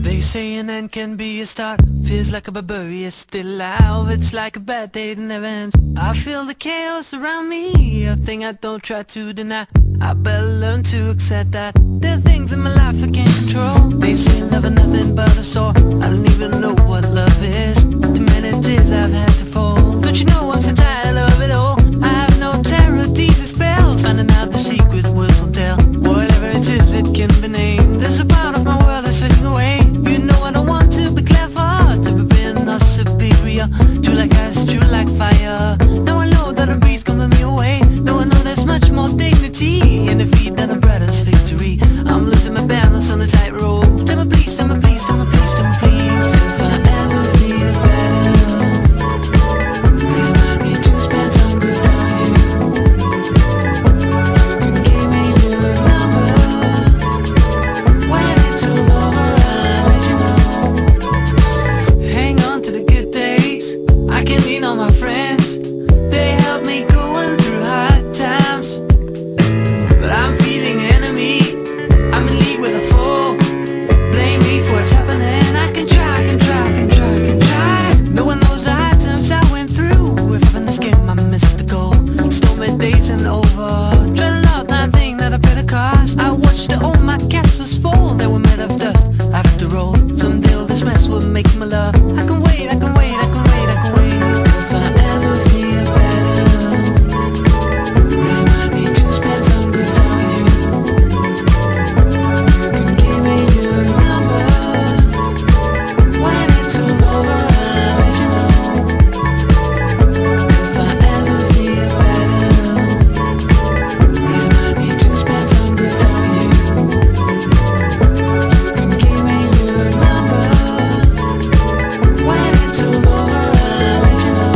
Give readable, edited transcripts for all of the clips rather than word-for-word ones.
They say an end can be a start. Feels like a barbarian still alive. It's like a bad day that never ends. I feel the chaos around me, a thing I don't try to deny. I better learn to accept that there are things in my life I can't control. They say love is nothing but a sore. I don't even know what love is. Too many tears I've had to fall. Don't you know I'm so tired of it all? I have no terror of these spells. Finding out the secret words will tell. Whatever it is, it can be named. There's a part of my world that's fading away. You know I don't want to be clever, to be being not superior. True like ice, true like fire. Now I know that a breeze coming me away. Now I know there's much more dignity in defeat than a brother's victory. I'm losing my balance on the tightrope. Tell me please, tell me please, tell me please, tell me please. If I ever feel better, remind me to spend some good on you. You can give me your number. When it's all over, I'll let you know. Hang on to the good days. I can lean on my friends. They help me going through hard times. But I'm feeling enemy. I'm in league with a foe. Blame me for what's happening. I can try, can try, can try, can try. No one knows the hard times I went through. If having this game, I missed the goal. Stormy days and over. Dreading out nothing that I paid the cost. I watched all my castles fall. They were made of dust. After all, someday all this mess will make my love. I can wait, I can wait, I can wait, I can wait. If I ever feel better, remind me to spend some good on you. You can give me your number. When it's all over, I'll let you know. If I ever feel better, remind me to spend some good on you. You can give me your number. When it's all over, I'll let you know.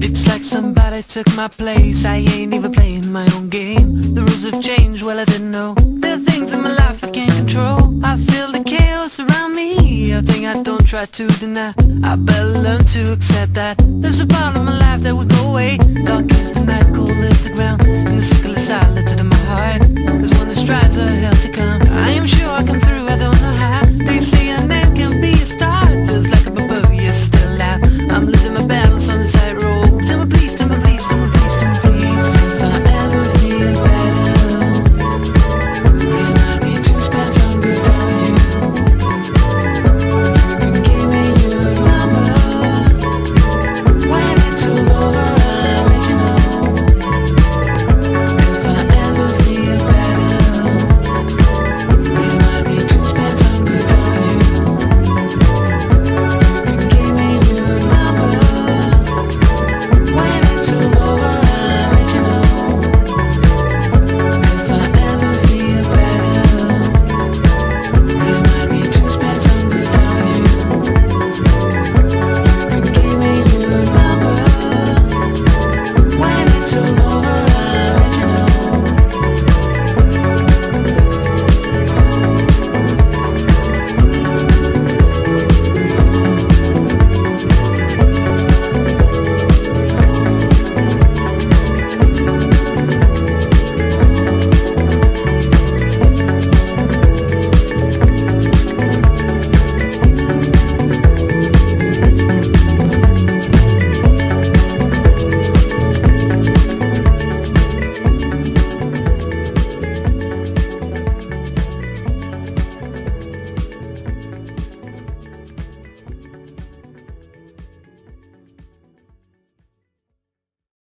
It's like somebody took my place. I ain't even playing my own game. The rules have changed, well I didn't know. There are things in my life I can't control. I feel the chaos around me, a thing I don't try to deny. I better learn to accept that there's a part of my life that will go away. Dark is the night, cold is the ground, and the sickle is silent in my heart. There's one that strives a hell to come.